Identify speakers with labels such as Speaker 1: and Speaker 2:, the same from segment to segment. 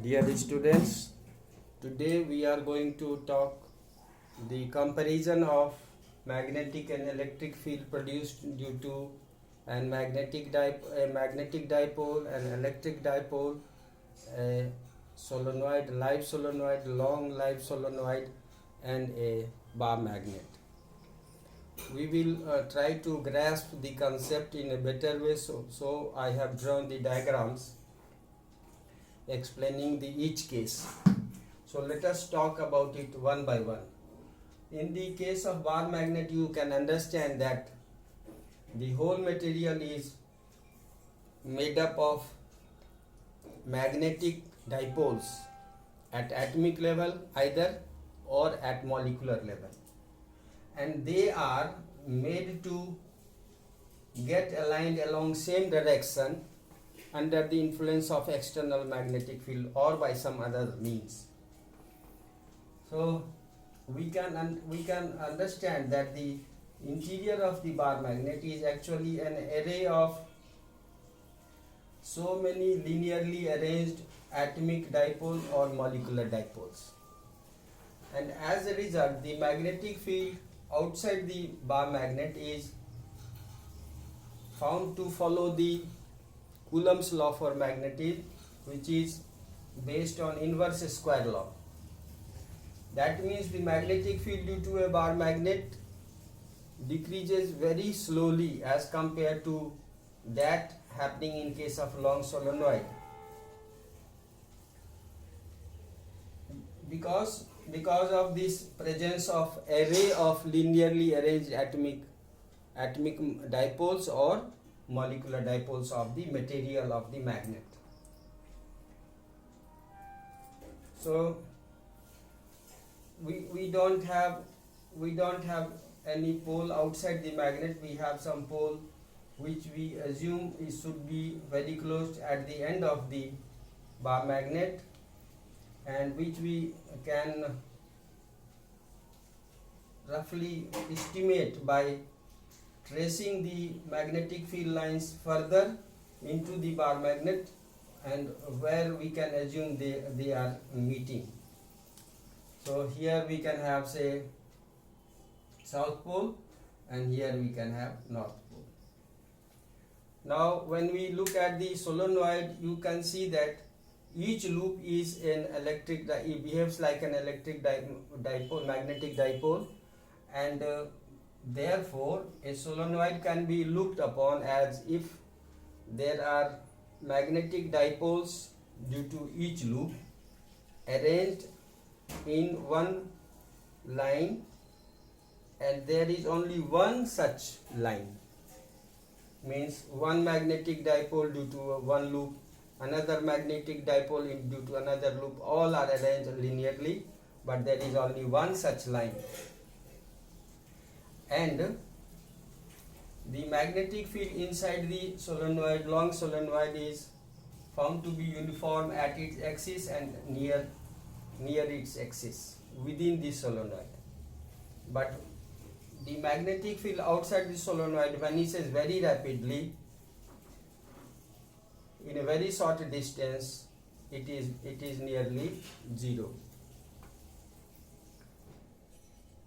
Speaker 1: Dear students, today we are going to talk the comparison of magnetic and electric field produced due to a magnetic dipole, an electric dipole, a solenoid, live solenoid, long live solenoid, and a bar magnet. We will try to grasp the concept in a better way, so I have drawn the diagrams explaining the each case. So let us talk about it one by one. In the case of bar magnet, you can understand that the whole material is made up of magnetic dipoles at atomic level either or at molecular level, and they are made to get aligned along same direction under the influence of external magnetic field or by some other means. So we can understand that the interior of the bar magnet is actually an array of so many linearly arranged atomic dipoles or molecular dipoles, and as a result the magnetic field outside the bar magnet is found to follow the Coulomb's law for magnetism, which is based on inverse square law. That means the magnetic field due to a bar magnet decreases very slowly as compared to that happening in case of long solenoid, because of this presence of array of linearly arranged atomic dipoles or molecular dipoles of the material of the magnet. So we don't have any pole outside the magnet. We have some pole which we assume it should be very close at the end of the bar magnet, and which we can roughly estimate by tracing the magnetic field lines further into the bar magnet, and where we can assume they are meeting. So here we can have, say, south pole, and here we can have north pole. Now when we look at the solenoid, you can see that each loop is an electric, it behaves like an electric dipole, magnetic dipole, and therefore a solenoid can be looked upon as if there are magnetic dipoles due to each loop arranged in one line, and there is only one such line, means one magnetic dipole due to one loop, another magnetic dipole due to another loop, all are arranged linearly, but there is only one such line. And the magnetic field inside the solenoid, long solenoid, is found to be uniform at its axis and near its axis within the solenoid. But the magnetic field outside the solenoid vanishes very rapidly. In a very short distance, it is nearly zero.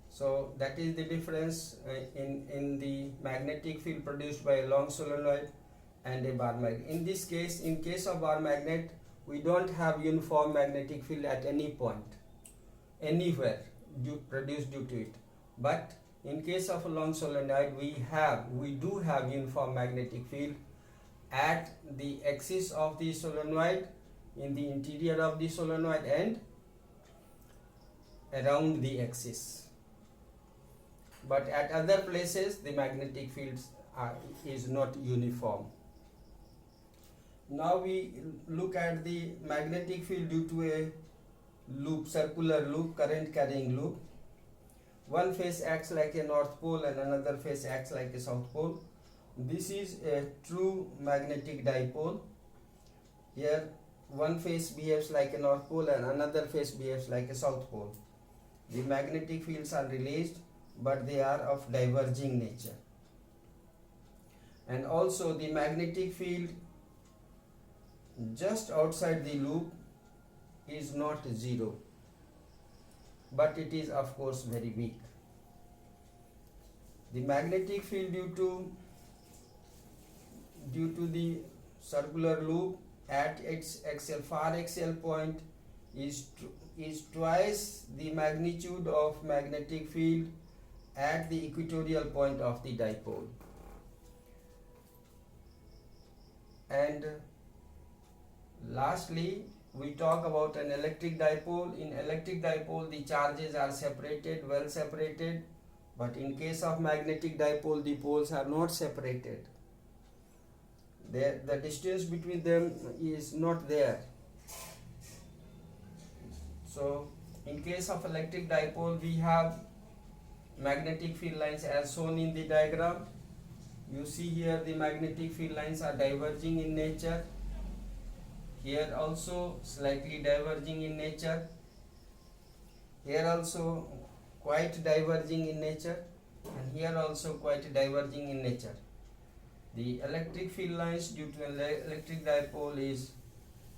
Speaker 1: So that is the difference in the magnetic field produced by a long solenoid and a bar magnet. In this case, in case of bar magnet, we don't have uniform magnetic field at any point, anywhere produced due to it. But in case of a long solenoid, we do have uniform magnetic field at the axis of the solenoid, in the interior of the solenoid, and around the axis. But at other places the magnetic fields is not uniform. Now we look at the magnetic field due to a loop, circular loop, current carrying loop. One face acts like a north pole and another face acts like a south pole. This is a true magnetic dipole. Here one face behaves like a north pole and another face behaves like a south pole. The magnetic fields are released, but they are of diverging nature. And also the magnetic field just outside the loop is not zero, but it is of course very weak. The magnetic field due to the circular loop at its axial far axial point is twice the magnitude of magnetic field at the equatorial point of the dipole. And lastly, we talk about an electric dipole. In electric dipole, the charges are separated, well separated, but in case of magnetic dipole, the poles are not separated. The distance between them is not there. So in case of electric dipole, we have magnetic field lines as shown in the diagram. You see here the magnetic field lines are diverging in nature. Here also slightly diverging in nature. Here also quite diverging in nature, and here also quite diverging in nature. The electric field lines due to an electric dipole is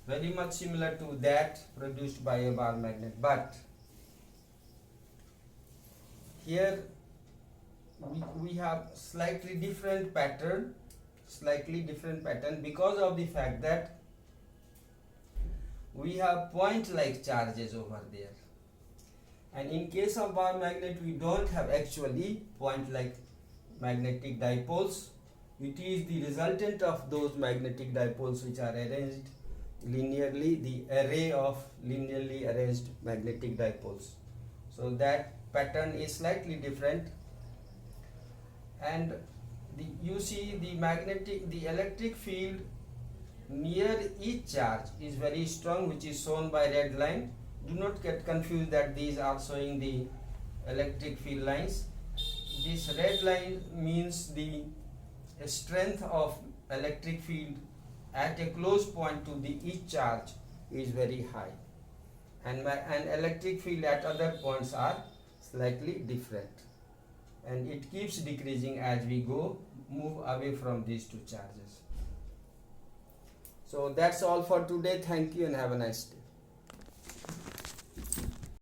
Speaker 1: very much similar to that produced by a bar magnet, but here we have slightly different pattern because of the fact that we have point like charges over there, and in case of bar magnet we don't have actually point like magnetic dipoles. It is the resultant of those magnetic dipoles which are arranged linearly, the array of linearly arranged magnetic dipoles. So that pattern is slightly different, and you see the electric field near each charge is very strong, which is shown by red line. Do not get confused that these are showing the electric field lines. This red line means the strength of electric field at a close point to the each charge is very high, and electric field at other points are slightly different, and it keeps decreasing as we move away from these two charges. So that's all for today. Thank you and have a nice day.